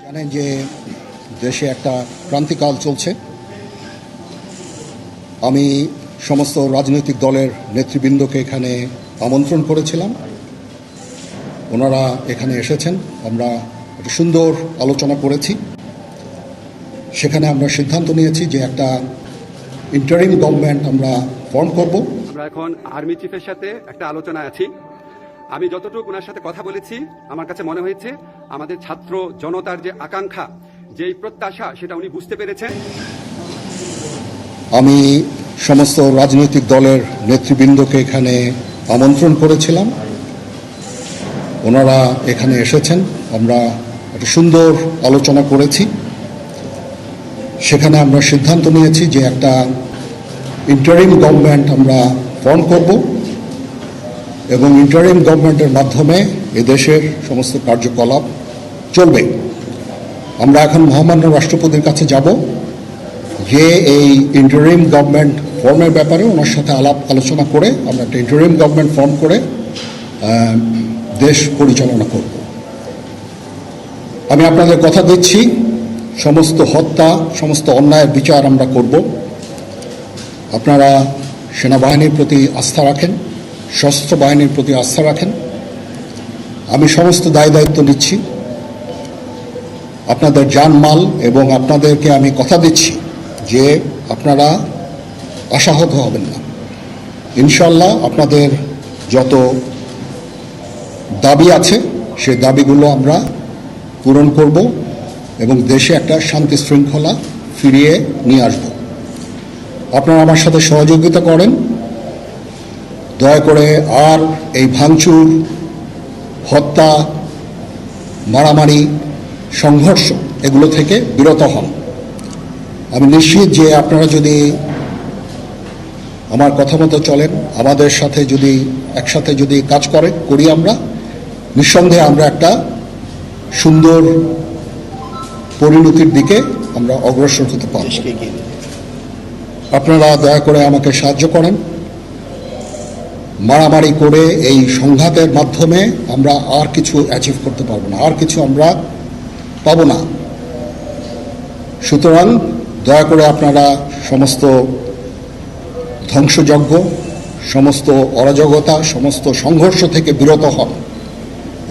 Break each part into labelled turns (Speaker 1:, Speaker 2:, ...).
Speaker 1: জানেন যে দেশে একটা ক্রান্তিকাল চলছে। আমি সমস্ত রাজনৈতিক দলের নেতৃবৃন্দকে এখানে আমন্ত্রণ করেছিলাম, ওনারা এখানে এসেছেন। আমরা একটা সুন্দর আলোচনা করেছি। সেখানে আমরা সিদ্ধান্ত নিয়েছি যে একটা ইন্টারিম গভর্নমেন্ট আমরা ফর্ম করব।
Speaker 2: আমরা এখন আর্মি চিফের সাথে একটা আলোচনা আছি। আমি যতটুকু ওনার সাথে কথা বলেছি, আমার কাছে মনে হয়েছে আমাদের ছাত্র জনতার যে আকাঙ্ক্ষা, যেই প্রত্যাশা, সেটা উনি বুঝতে পেরেছেন।
Speaker 1: আমি সমস্ত রাজনৈতিক দলের নেতৃবৃন্দকে এখানে আমন্ত্রণ করেছিলাম, ওনারা এখানে এসেছেন। আমরা একটা সুন্দর আলোচনা করেছি। সেখানে আমরা সিদ্ধান্ত নিয়েছি যে একটা ইন্টারিম গভর্নমেন্ট আমরা ফর্ম করব এবং ইন্টারিম গভর্নমেন্টের মাধ্যমে এদেশের সমস্ত কার্যকলাপ চলবে। আমরা এখন মহামান্য রাষ্ট্রপতির কাছে যাব যে এই ইন্টারিম গভর্নমেন্ট ফর্মের ব্যাপারে ওনার সাথে আলোচনা করে আমরা একটা ইন্টারিম গভর্নমেন্ট ফর্ম করে দেশ পরিচালনা করব। আমি আপনাদের কথা দিচ্ছি, সমস্ত হত্যা, সমস্ত অন্যায়ের বিচার আমরা করব। আপনারা সেনাবাহিনীর প্রতি আস্থা রাখেন, সশস্ত্র বাহিনীর প্রতি আস্থা রাখেন। আমি সমস্ত দায়িত্ব নিচ্ছি, আপনাদের জানমাল, এবং আপনাদেরকে আমি কথা দিচ্ছি যে আপনারা আশাহত হবেন না। ইনশাল্লাহ আপনাদের যত দাবি আছে সেই দাবিগুলো আমরা পূরণ করব এবং দেশে একটা শান্তি শৃঙ্খলা ফিরিয়ে নিয়ে আসব। আপনারা আমার সাথে সহযোগিতা করেন। দয়া করে আর এই ভাঙচুর, হত্যা, মারামারি, সংঘর্ষ এগুলো থেকে বিরত হন। আমি নিশ্চিত যে আপনারা যদি আমার কথা মতো চলেন, আমাদের সাথে যদি একসাথে যদি কাজ করি, আমরা নিঃসন্দেহে আমরা একটা সুন্দর পরিণতির দিকে আমরা অগ্রসর হতে পারব। আপনারা দয়া করে আমাকে সাহায্য করেন। মারামারি করে এই সংঘাতের মাধ্যমে আমরা আর কিছু অ্যাচিভ করতে পারবো না, আর কিছু আমরা পাবো না। সুতরাং দয়া করে আপনারা সমস্ত ধ্বংসযজ্ঞ, সমস্ত অরাজকতা, সমস্ত সংঘর্ষ থেকে বিরত হন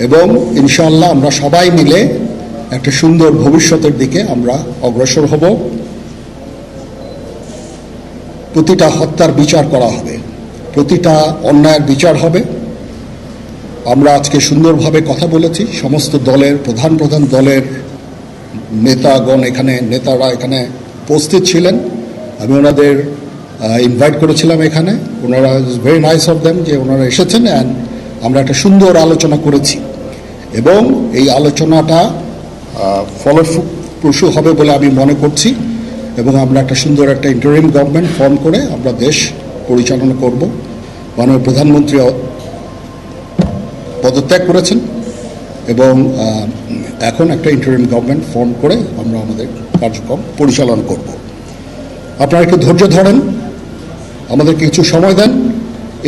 Speaker 1: এবং ইনশাআল্লাহ আমরা সবাই মিলে একটা সুন্দর ভবিষ্যতের দিকে আমরা অগ্রসর হব। প্রতিটা হত্যার বিচার করা হবে, প্রতিটা অন্যায়ের বিচার হবে। আমরা আজকে সুন্দরভাবে কথা বলেছি। সমস্ত দলের প্রধান দলের নেতারা এখানে উপস্থিত ছিলেন। আমি ওনাদের ইনভাইট করেছিলাম এখানে। ওনারা ভেরি নাইস অফ দেম যে ওনারা এসেছেন, অ্যান্ড আমরা একটা সুন্দর আলোচনা করেছি এবং এই আলোচনাটা ফলপ্রসূ হবে বলে আমি মনে করছি এবং আমরা একটা সুন্দর একটা ইন্টারিম গভর্নমেন্ট ফর্ম করে আমরা দেশ পরিচালনা করব। মাননীয় প্রধানমন্ত্রী পদত্যাগ করেছেন এবং এখন একটা ইন্টারিম গভর্নমেন্ট ফর্ম করে আমরা আমাদের কার্যক্রম পরিচালনা করব। আপনারা একটু ধৈর্য ধরেন, আমাদেরকে কিছু সময় দেন।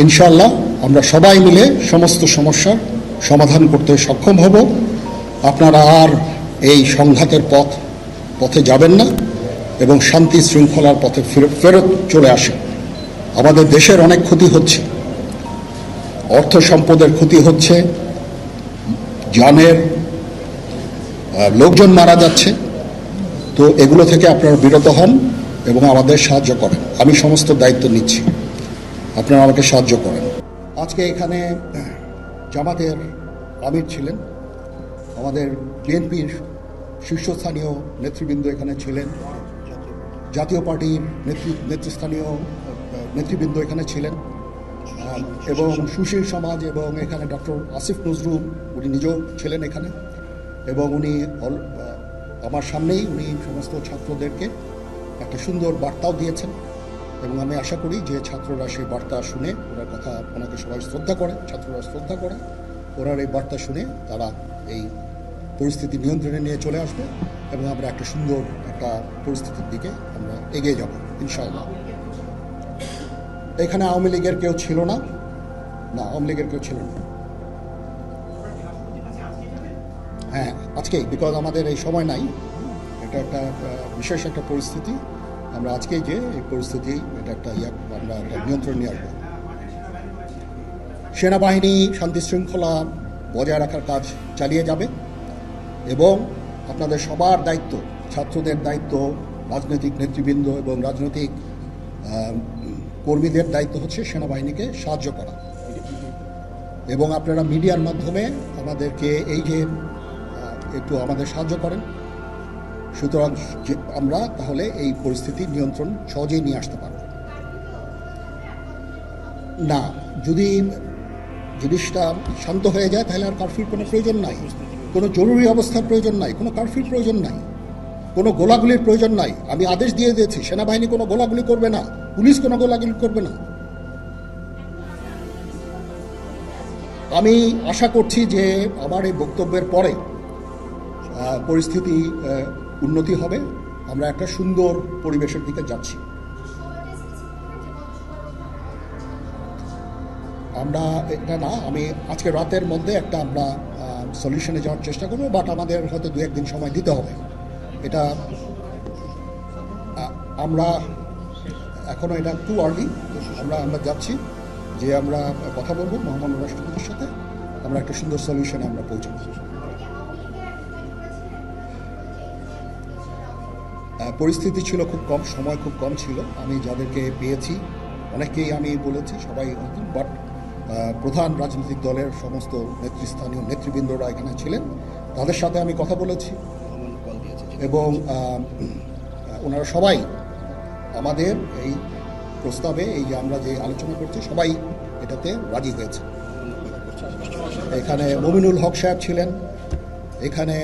Speaker 1: ইনশাআল্লাহ আমরা সবাই মিলে সমস্ত সমস্যার সমাধান করতে সক্ষম হব। আপনারা আর এই সংঘাতের পথে যাবেন না এবং শান্তি শৃঙ্খলার পথে ফেরত চলে আসেন। আমাদের দেশের অনেক ক্ষতি হচ্ছে, অর্থ সম্পদের ক্ষতি হচ্ছে, জানের লোকজন মারা যাচ্ছে। তো এগুলো থেকে আপনারা বিরত হন এবং আমাদের সাহায্য করেন। আমি সমস্ত দায়িত্ব নিচ্ছি, আপনারা আমাকে সাহায্য করেন। আজকে এখানে জামাতের আমির ছিলেন, আমাদের বিএনপির শীর্ষস্থানীয় নেতৃবৃন্দ এখানে ছিলেন, জাতীয় পার্টির নেতৃস্থানীয় নেতৃবৃন্দ এখানে ছিলেন এবং সুশীল সমাজ, এবং এখানে ডক্টর আসিফ নজরুল উনি নিজেও ছিলেন এখানে, এবং উনি আমার সামনেই উনি সমস্ত ছাত্রদেরকে একটা সুন্দর বার্তাও দিয়েছেন এবং আমি আশা করি যে ছাত্ররা সেই বার্তা শুনে, ওনার কথা ওনাকে সবাই শ্রদ্ধা করে, ছাত্ররা শ্রদ্ধা করে, ওনার এই বার্তা শুনে তারা এই পরিস্থিতি নিয়ন্ত্রণে নিয়ে চলে আসবে এবং আমরা একটা সুন্দর একটা পরিস্থিতির দিকে আমরা এগিয়ে যাব ইনশাআল্লাহ। এখানে আওয়ামী লীগের কেউ ছিল না, আওয়ামী লীগের কেউ ছিল না। হ্যাঁ, আজকেই, বিকজ আমাদের এই সময় নাই, এটা একটা বিশেষ একটা পরিস্থিতি, আমরা আজকেই যে এই পরিস্থিতি এটা একটা আমরা একটা নিয়ন্ত্রণ নিয়ে আসবো। সেনাবাহিনী শান্তি শৃঙ্খলা বজায় রাখার কাজ চালিয়ে যাবে এবং আপনাদের সবার দায়িত্ব, ছাত্রদের দায়িত্ব, রাজনৈতিক নেতৃবৃন্দ এবং রাজনৈতিক কর্মীদের দায়িত্ব হচ্ছে সেনাবাহিনীকে সাহায্য করা। এবং আপনারা মিডিয়ার মাধ্যমে আমাদেরকে এই যে একটু আমাদের সাহায্য করেন, সুতরাং আমরা তাহলে এই পরিস্থিতি নিয়ন্ত্রণ সহজেই নিয়ে আসতে পারব। না, যদি জিনিসটা শান্ত হয়ে যায় তাহলে আর কারফিউর কোনো প্রয়োজন নাই, কোনো জরুরি অবস্থার প্রয়োজন নাই, কোনো কারফিউর প্রয়োজন নাই, কোনো গোলাগুলির প্রয়োজন নাই। আমি আদেশ দিয়ে দিয়েছি, সেনাবাহিনী কোনো গোলাগুলি করবে না, পুলিশ কোনো গোলাগুলি করবে না। আমি আশা করছি যে আমার এই বক্তব্যের পরে পরিস্থিতি উন্নতি হবে, আমরা একটা সুন্দর পরিবেশের দিকে যাচ্ছি। আমরা এটা না, আমি আজকে রাতের মধ্যে একটা আমরা সলিউশনে যাওয়ার চেষ্টা করবো, বাট আমাদের হয়তো 2-1 দিন সময় দিতে হবে। এটা আমরা এখনও এটা টু আর্লি, আমরা যাচ্ছি যে আমরা কথা বলবো মহামান্য রাষ্ট্রপতির সাথে, আমরা একটা সুন্দর সলিউশনে আমরা পৌঁছাবো। পরিস্থিতি ছিল খুব কম, সময় খুব কম ছিল। আমি যাদেরকে পেয়েছি অনেককেই আমি বলেছি, সবাই, বাট প্রধান রাজনৈতিক দলের সমস্ত নেতৃস্থানীয় নেতৃবৃন্দরা এখানে ছিলেন, তাদের সাথে আমি কথা বলেছি এবং ওনারা সবাই আমাদের এই প্রস্তাবে, এই যে আমরা যে আলোচনা করছি, সবাই এটাতে রাজি হয়েছে। এখানে মমিনুল হক সাহেব ছিলেন, এখানে